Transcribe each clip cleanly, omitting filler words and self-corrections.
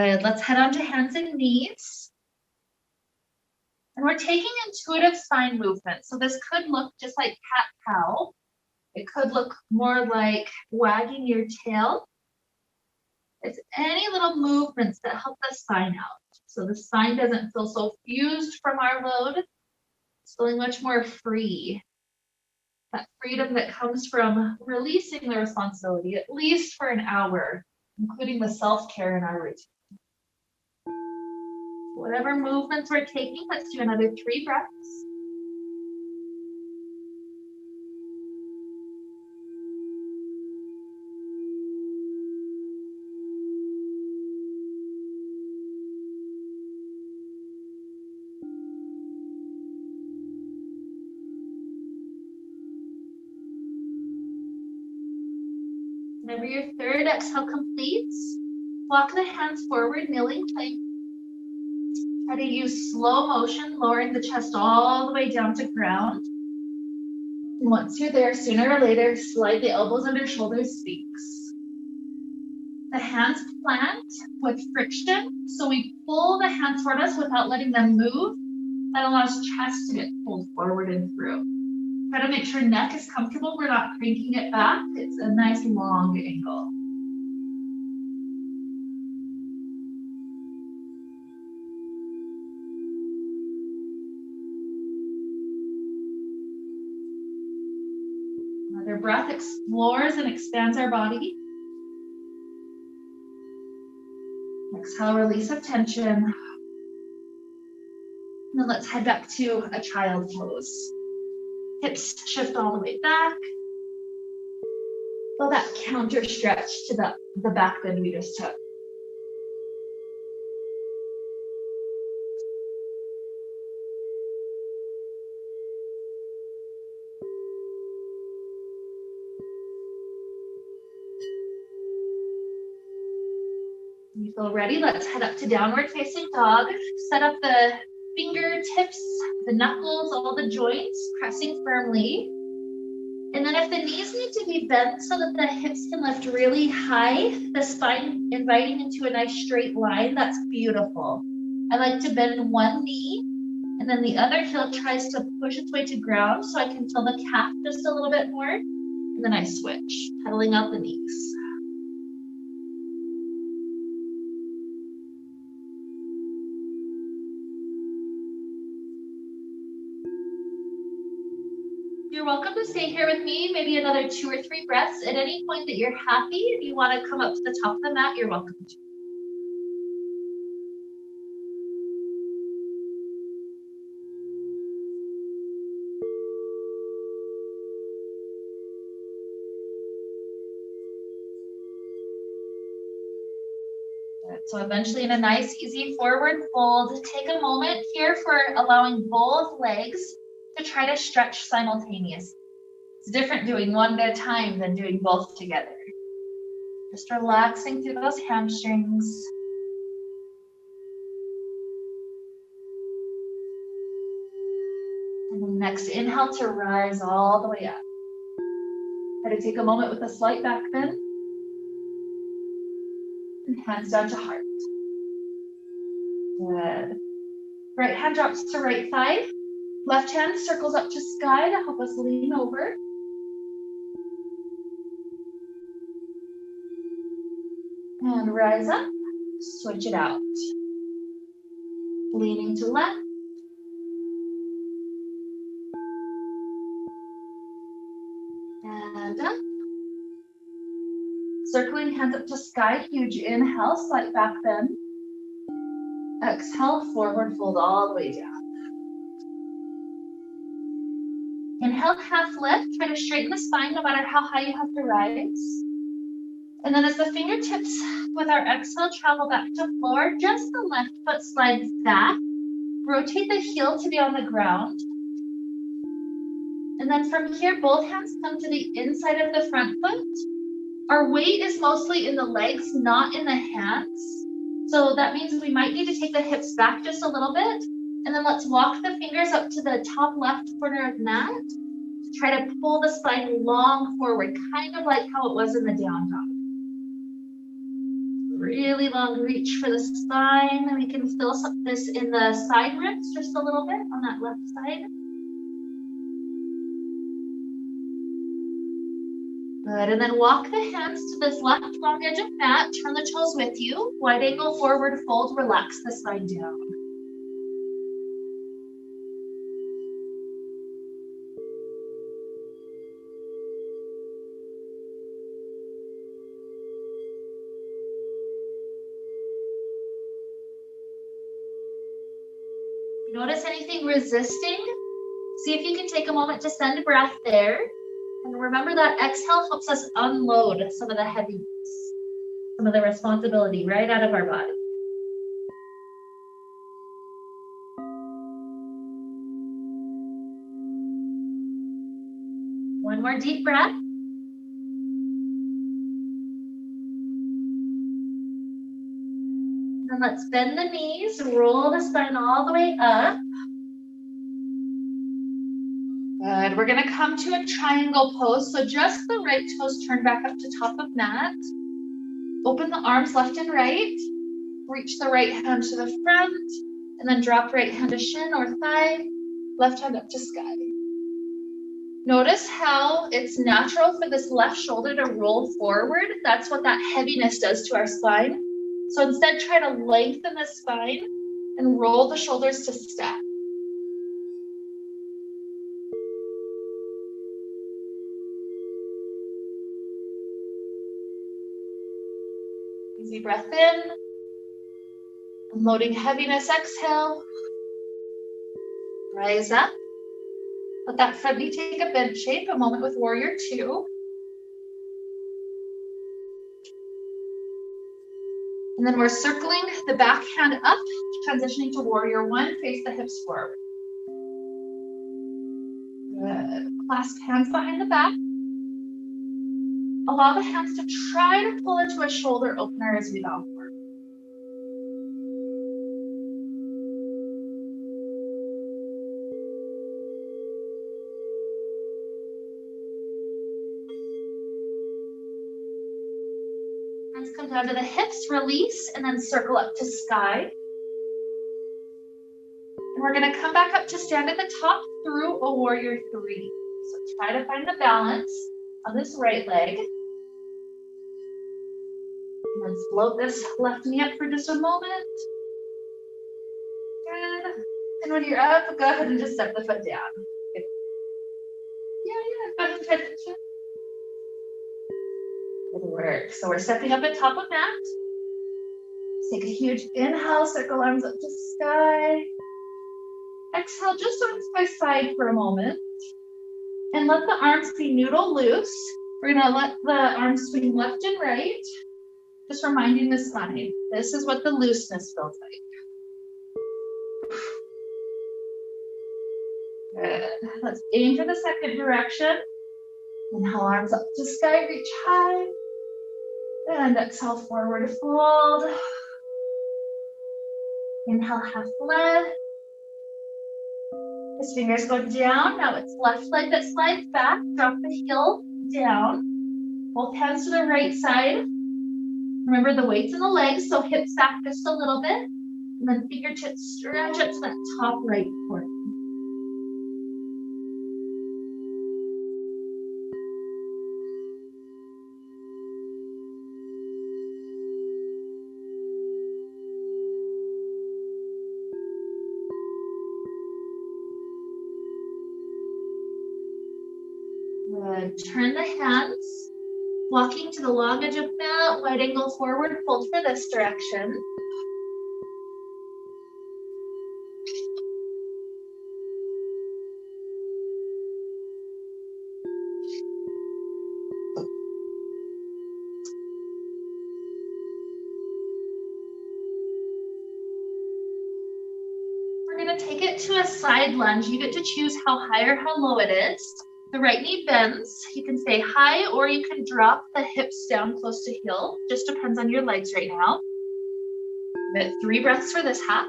Good. Let's head on to hands and knees. And we're taking intuitive spine movement. So this could look just like cat-cow. It could look more like wagging your tail. It's any little movements that help the spine out. So the spine doesn't feel so fused from our load. It's feeling much more free. That freedom that comes from releasing the responsibility, at least for an hour, including the self-care in our routine. Whatever movements we're taking, let's do another 3 breaths. Whenever your 3rd exhale completes, walk the hands forward, kneeling plank. Try to use slow motion, lowering the chest all the way down to ground. And once you're there, sooner or later, slide the elbows under shoulders, sphinx. The hands plant with friction, so we pull the hands toward us without letting them move. That allows chest to get pulled forward and through. Try to make sure neck is comfortable. We're not cranking it back. It's a nice long angle. Another breath explores and expands our body. Exhale, release of tension. And then let's head back to a child pose. Hips shift all the way back. Feel that counter stretch to the back bend we just took. When you feel ready, let's head up to downward facing dog. Set up the fingertips, the knuckles, all the joints, pressing firmly. And then if the knees need to be bent so that the hips can lift really high, the spine inviting into a nice straight line, that's beautiful. I like to bend one knee, and then the other heel tries to push its way to ground so I can feel the calf just a little bit more. And then I switch, pedaling out the knees. You're welcome to stay here with me, maybe another 2 or 3 breaths. At any point that you're happy, if you want to come up to the top of the mat, you're welcome to. Good. So eventually in a nice, easy forward fold, take a moment here for allowing both legs to try to stretch simultaneously. It's different doing one at a time than doing both together. Just relaxing through those hamstrings. And then next inhale to rise all the way up. Try to take a moment with a slight back bend. And hands down to heart. Good. Right hand drops to right thigh. Left hand circles up to sky to help us lean over. And rise up, switch it out. Leaning to left. And up. Circling hands up to sky, huge inhale, slight back bend. Exhale, forward fold all the way down. Inhale, half lift. Try to straighten the spine no matter how high you have to rise. And then as the fingertips with our exhale travel back to floor, just the left foot slides back. Rotate the heel to be on the ground. And then from here, both hands come to the inside of the front foot. Our weight is mostly in the legs, not in the hands. So that means we might need to take the hips back just a little bit. And then let's walk the fingers up to the top left corner of the mat. Try to pull the spine long forward, kind of like how it was in the down dog. really long reach for the spine. And we can feel this in the side ribs just a little bit on that left side. Good, and then walk the hands to this left long edge of mat. Turn the toes with you. Wide angle forward fold, relax the spine down. Notice anything resisting? See if you can take a moment to send a breath there. And remember that exhale helps us unload some of the heaviness, some of the responsibility right out of our body. One more deep breath. And let's bend the knees, roll the spine all the way up. Good. We're going to come to a triangle pose. So just the right toes turn back up to top of mat. Open the arms left and right. Reach the right hand to the front. And then drop right hand to shin or thigh. Left hand up to sky. Notice how it's natural for this left shoulder to roll forward. That's what that heaviness does to our spine. So instead, try to lengthen the spine and roll the shoulders to step. Easy breath in. Unloading heaviness, exhale. Rise up. Let that front knee take a bend shape, a moment with warrior two. And then we're circling the back hand up, transitioning to warrior one, face the hips forward. Good. Clasp hands behind the back. Allow the hands to try to pull into a shoulder opener as we bow forward. Hands come down to the hips, release, and then circle up to sky. And we're going to come back up to stand at the top through a warrior three. So try to find the balance on this right leg. And then float this left knee up for just a moment. Good. And when you're up, go ahead and just step the foot down. Good. Yeah, go ahead and pay attention. Good work. So we're stepping up at top of mat. Take a huge inhale, circle arms up to sky. Exhale, just arms by side for a moment. And let the arms be noodle loose. We're gonna let the arms swing left and right. Just reminding the spine, this is what the looseness feels like. Good. Let's aim for the second direction. Inhale, arms up to sky, reach high. And exhale, forward fold. Inhale, half lift. His fingers go down. Now it's left leg that slides back. Drop the heel down. Both hands to the right side. Remember the weight's in the legs, so hips back just a little bit. And then fingertips stretch up to that top right corner. Good. Turn the hands, walking to the long edge of mat, wide angle forward, fold for this direction. We're going to take it to a side lunge. You get to choose how high or how low it is. The right knee bends. You can stay high or you can drop the hips down close to heel. Just depends on your legs right now. Give it 3 breaths for this half.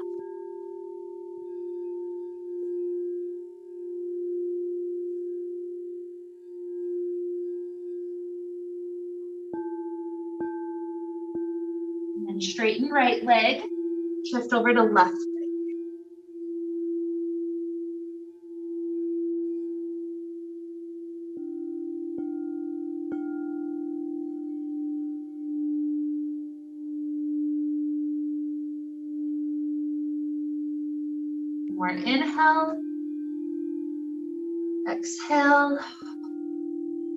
And then straighten right leg, shift over to left leg. More inhale, exhale,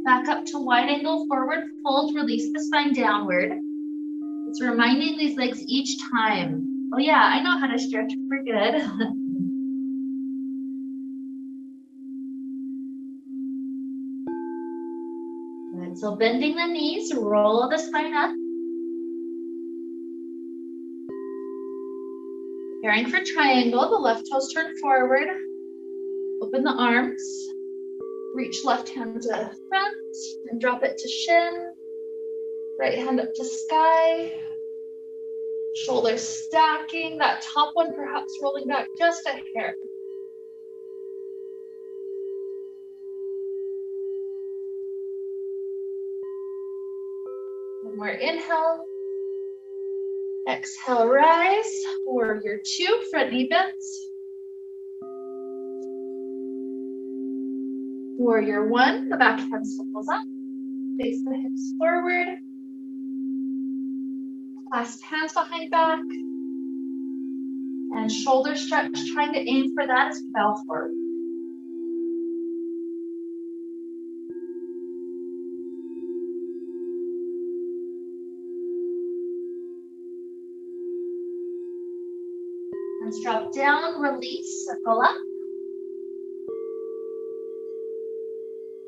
back up to wide angle forward fold, release the spine downward. It's reminding these legs each time, oh yeah, I know how to stretch, we're good. Good. So bending the knees, roll the spine up. Preparing for triangle, the left toes turn forward, open the arms, reach left hand to front and drop it to shin, right hand up to sky, shoulders stacking, that top one perhaps rolling back just a hair. One more inhale. Exhale, rise. Warrior two, front knee bends. Warrior one, the back hand circles up. Face the hips forward. Clasp hands behind back. And shoulder stretch, trying to aim for that as we bow forward. Hands drop down, release, circle up.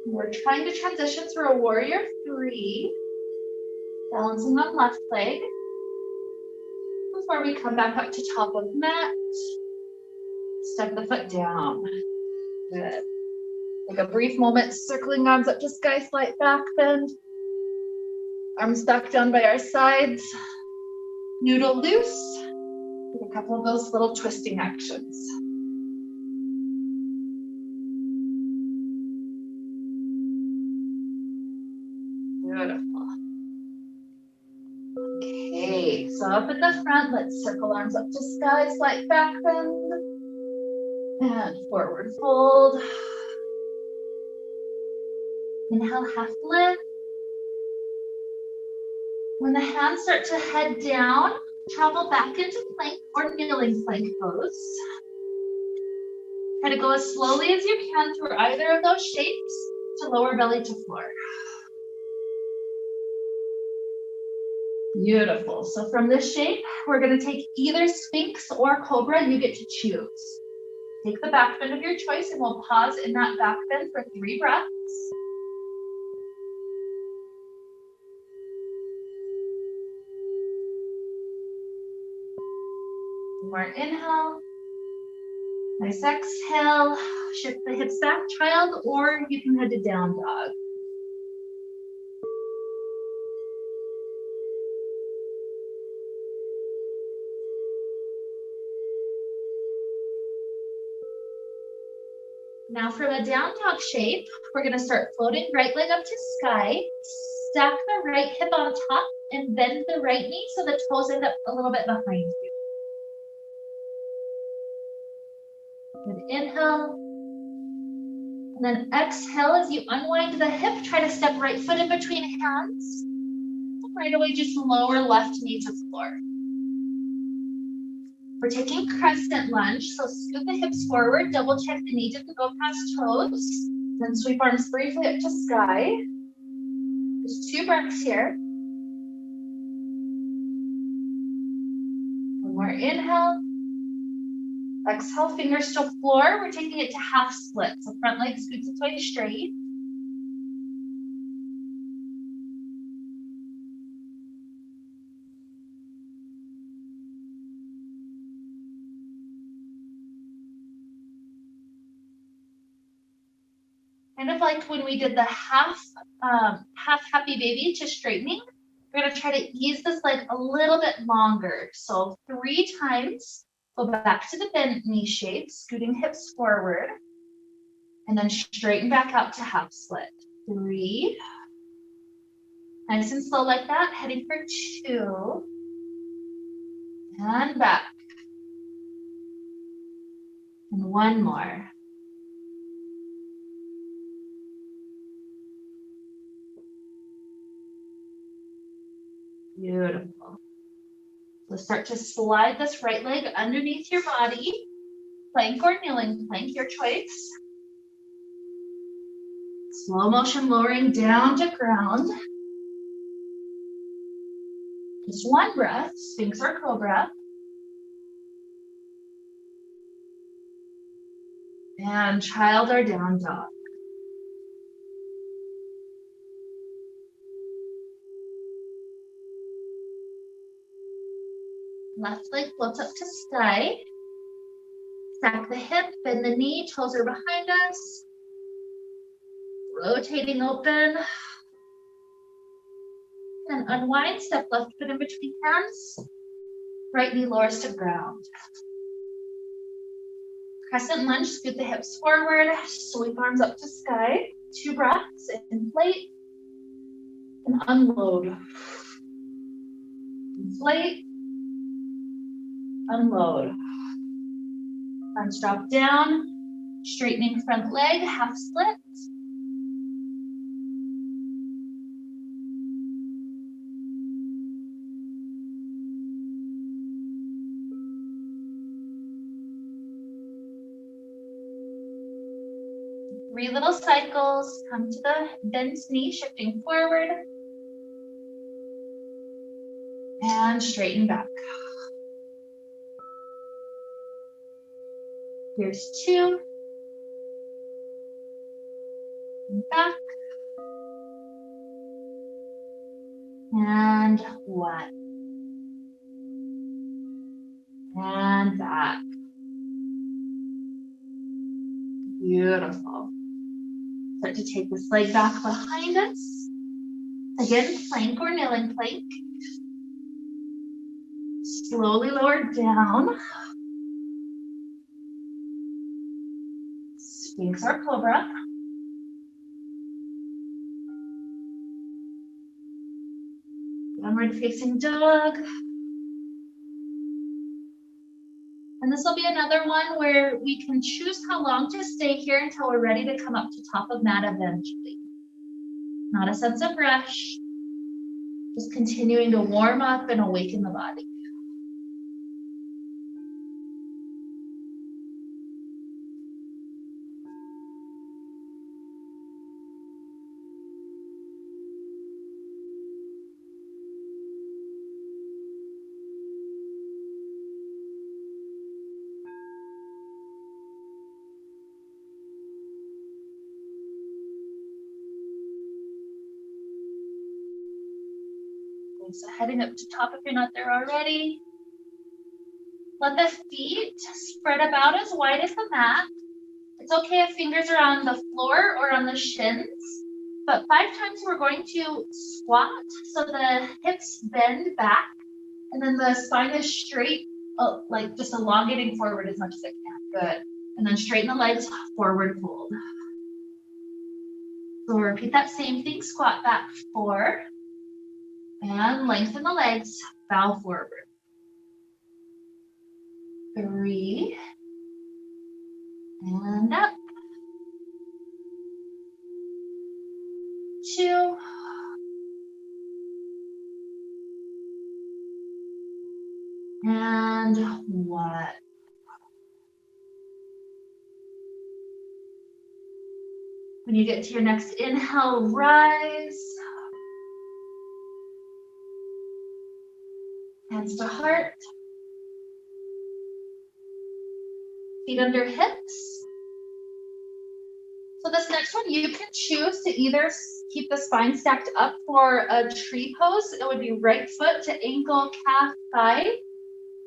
We're trying to transition through a warrior three, balancing on left leg. Before we come back up to top of mat, step the foot down. Good. Take a brief moment, circling arms up to sky, slight back bend. Arms back down by our sides. Noodle loose. A couple of those little twisting actions. Beautiful. Okay, so up at the front, let's circle arms up to sky, slight back bend, and forward fold. Inhale, half lift. When the hands start to head down, travel back into plank or kneeling plank pose. Try to go as slowly as you can through either of those shapes to lower belly to floor. Beautiful. So from this shape, we're going to take either Sphinx or Cobra. You get to choose. Take the back bend of your choice and we'll pause in that back bend for 3 breaths. More inhale. Nice exhale. Shift the hips back, child, or you can head to down dog. Now from a down dog shape, we're going to start floating right leg up to sky. Stack the right hip on top and bend the right knee so the toes end up a little bit behind you. Good inhale. And then exhale as you unwind the hip. Try to step right foot in between hands. Right away, just lower left knee to floor. We're taking crescent lunge, so scoot the hips forward, double check the knee didn't go past toes, then sweep arms briefly up to sky. Just 2 breaths here. One more inhale. Exhale, fingers to floor. We're taking it to half split, so front leg scoots its way straight. Kind of like when we did the half happy baby to straightening, we're going to try to ease this leg a little bit longer. So 3 times, go back to the bent knee shape, scooting hips forward, and then straighten back out to half split. 3. Nice and slow like that, heading for 2. And back. And one more. Beautiful. Let's start to slide this right leg underneath your body. Plank or kneeling plank, your choice. Slow motion lowering down to ground. Just one breath, Sphinx or Cobra. And child or down dog. Left leg floats up to sky. Stack the hip, bend the knee, toes are behind us. Rotating open. And unwind, step left foot in between hands. Right knee lowers to ground. Crescent lunge, scoot the hips forward, sweep arms up to sky. 2 breaths, inflate and unload. Inflate, unload. Arms drop down, straightening front leg, half split. Three little cycles, come to the bent knee, shifting forward. And straighten back. Here's 2. And back. And 1. And back. Beautiful. Start to take this leg back behind us. Again, plank or kneeling plank. Slowly lower down. Sphinx or Cobra. Downward facing dog. And this will be another one where we can choose how long to stay here until we're ready to come up to top of mat eventually. Not a sense of rush, just continuing to warm up and awaken the body. So heading up to top if you're not there already. Let the feet spread about as wide as the mat. It's okay if fingers are on the floor or on the shins, but 5 times we're going to squat so the hips bend back and then the spine is straight, like just elongating forward as much as it can. Good. And then straighten the legs, forward fold. So we'll repeat that same thing, squat back 4. And lengthen the legs, bow forward. 3. And up. 2. And 1. When you get to your next inhale, rise. Hands to heart. Feet under hips. So this next one, you can choose to either keep the spine stacked up for a tree pose. It would be right foot to ankle, calf, thigh.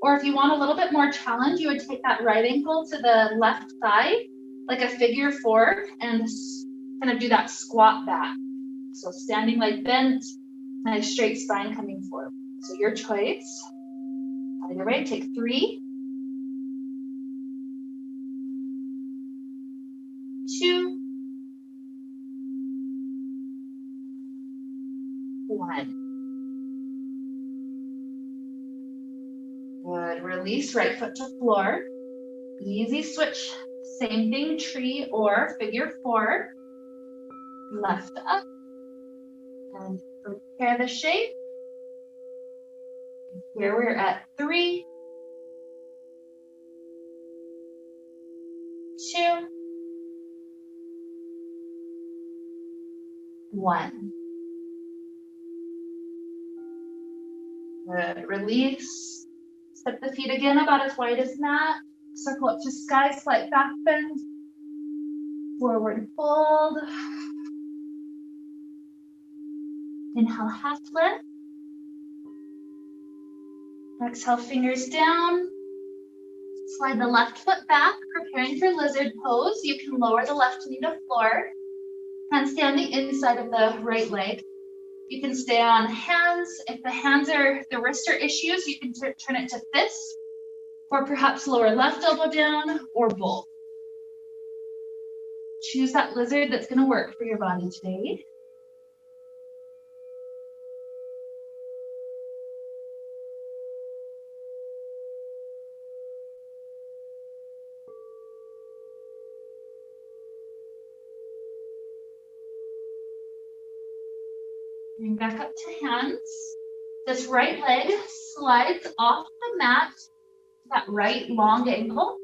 Or if you want a little bit more challenge, you would take that right ankle to the left thigh, like a figure 4, and kind of do that squat back. So standing like bent, nice straight spine coming forward. So your choice. Either way, take 3, 2, 1. Good. Good. Release right foot to floor. Easy switch. Same thing, tree or figure four. Left up. And prepare the shape. Here we're at 3, 2, 1. Good. Release. Step the feet again about as wide as mat. Circle up to sky, slight back bend. Forward fold. Inhale, half lift. Exhale, fingers down. Slide the left foot back, preparing for lizard pose. You can lower the left knee to floor. Hands stay on the inside of the right leg. You can stay on hands. If the wrists are issues, you can turn it to fists, or perhaps lower left elbow down, or both. Choose that lizard that's gonna work for your body today. Bring back up to hands. This right leg slides off the mat, that right long angle.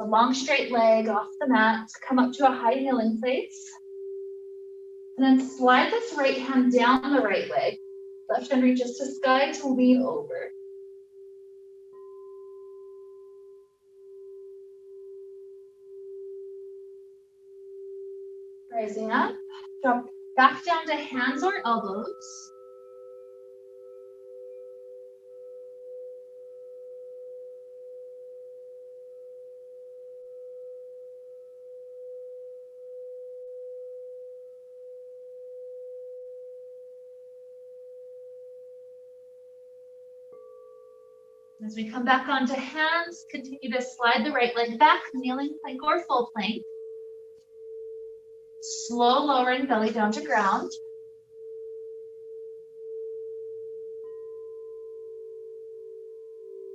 The long straight leg off the mat, come up to a high kneeling place. And then slide this right hand down the right leg. Left hand reaches to sky to lean over. Rising up, drop back down to hands or elbows. As we come back onto hands, continue to slide the right leg back, kneeling plank or full plank. Slow lowering belly down to ground.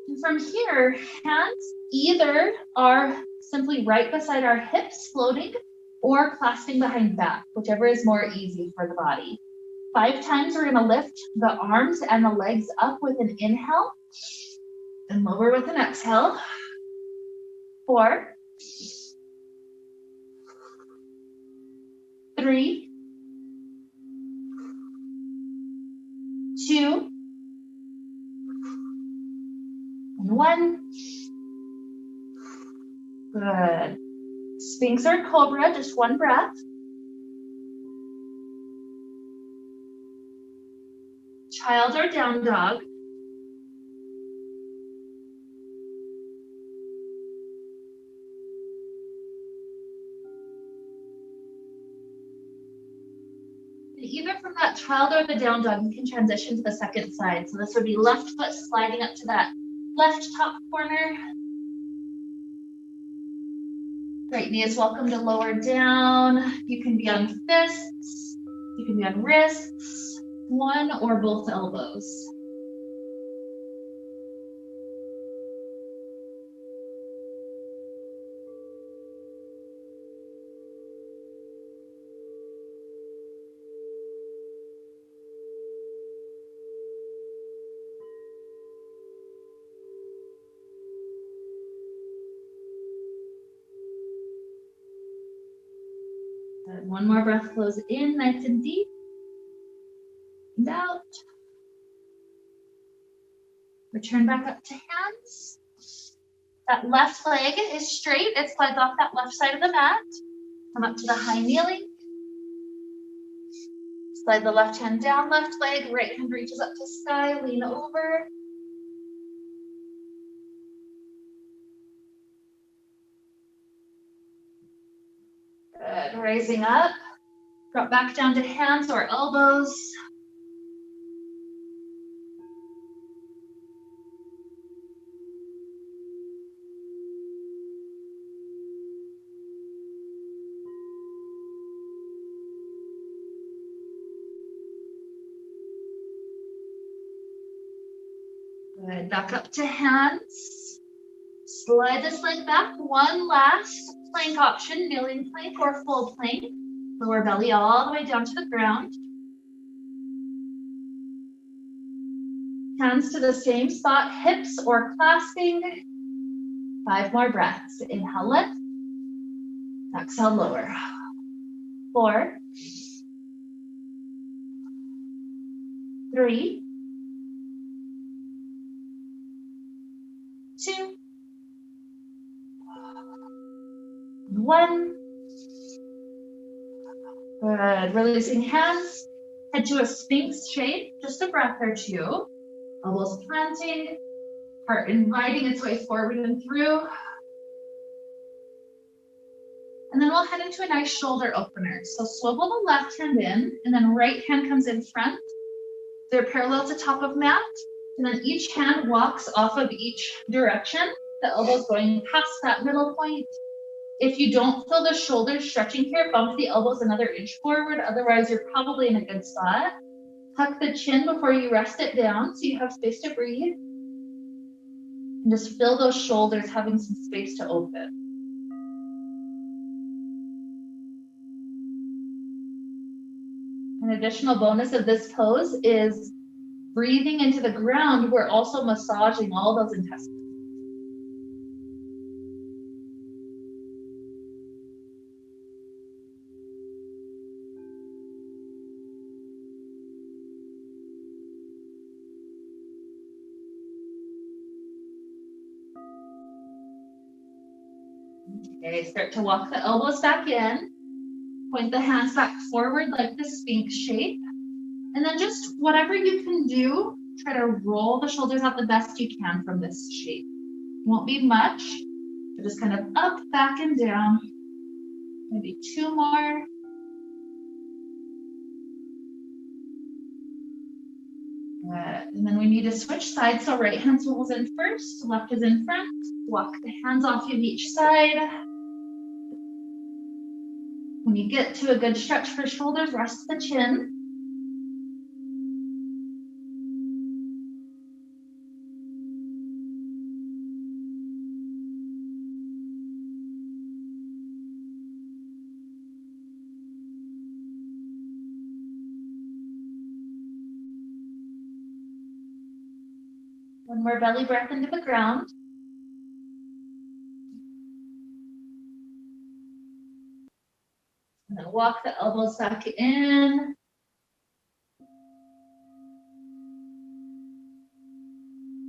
And from here, hands either are simply right beside our hips floating or clasping behind back, whichever is more easy for the body. 5 times we're gonna lift the arms and the legs up with an inhale and lower with an exhale. 4, 3, 2, and 1. Good. Sphinx or cobra, just one breath. Child or down dog. Either from that child or the down dog, you can transition to the second side. So this would be left foot sliding up to that left top corner. Right knee is welcome to lower down. You can be on fists, you can be on wrists, one or both elbows. Good. One more breath flows in, nice and deep. And out. Return back up to hands. That left leg is straight. It slides off that left side of the mat. Come up to the high kneeling. Slide the left hand down, left leg, right hand reaches up to sky, lean over. Good, rising up. Drop back down to hands or elbows. Good. Back up to hands. Slide this leg back. One last plank option, kneeling plank or full plank. Lower belly all the way down to the ground. Hands to the same spot, hips or clasping. 5 more breaths. Inhale, lift. Exhale, lower. 4, 3, 2, 1. Good. Releasing hands. Head to a Sphinx shape. Just a breath or two. Elbows planting. Heart inviting its way forward and through. And then we'll head into a nice shoulder opener. So swivel the left hand in, and then right hand comes in front. They're parallel to top of mat. And then each hand walks off of each direction. The elbows going past that middle point. If you don't feel the shoulders stretching here, bump the elbows another inch forward. Otherwise, you're probably in a good spot. Tuck the chin before you rest it down so you have space to breathe. And just feel those shoulders having some space to open. An additional bonus of this pose is breathing into the ground. We're also massaging all those intestines. Okay, start to walk the elbows back in. Point the hands back forward like the Sphinx shape. And then just whatever you can do, try to roll the shoulders out the best you can from this shape. Won't be much, but just kind of up, back, and down. Maybe 2 more. Good. And then we need to switch sides. So right hand swivels in first, left is in front. Walk the hands off of each side. When you get to a good stretch for shoulders, rest the chin. One more belly breath into the ground. And then walk the elbows back in.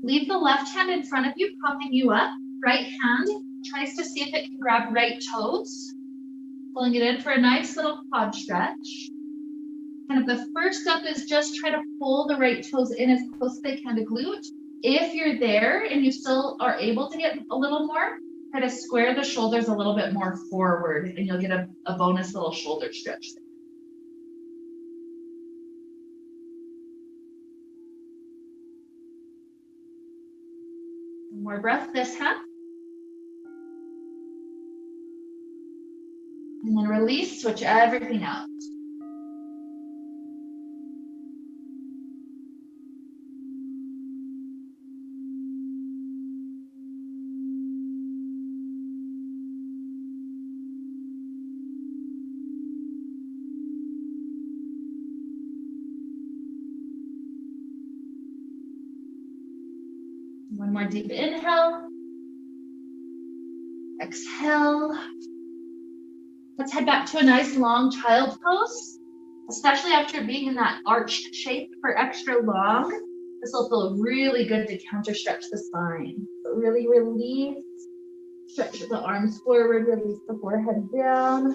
Leave the left hand in front of you, propping you up. Right hand tries to see if it can grab right toes. Pulling it in for a nice little quad stretch. Kind of the first step is just try to pull the right toes in as close as they can to glute. If you're there and you still are able to get a little more, try to square the shoulders a little bit more forward and you'll get a bonus little shoulder stretch. One more breath this half. And then release, switch everything out. One more deep inhale. Exhale. Let's head back to a nice long child pose, especially after being in that arched shape for extra long. This will feel really good to counter stretch the spine. So really release, stretch the arms forward, release the forehead down.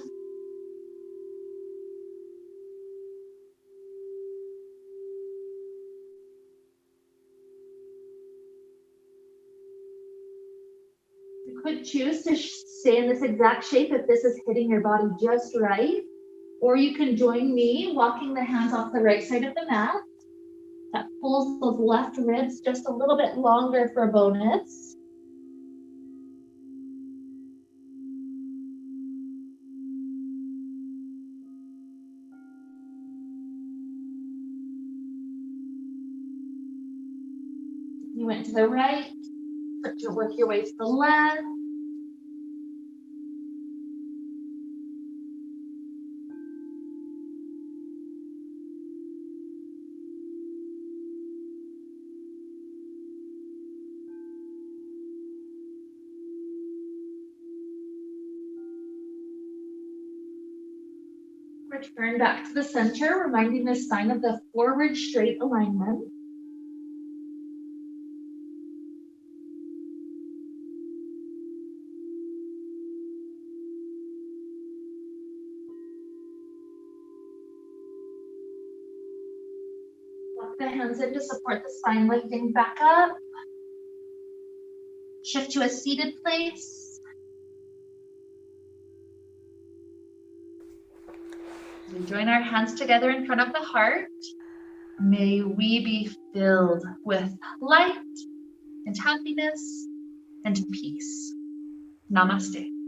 You could choose to stay in this exact shape if this is hitting your body just right, or you can join me walking the hands off the right side of the mat. That pulls those left ribs just a little bit longer for a bonus. You went to the right, work your way to the left. Return back to the center, reminding the spine of the forward straight alignment. Walk the hands in to support the spine, lifting back up. Shift to a seated place. We join our hands together in front of the heart. May we be filled with light and happiness and peace. Namaste.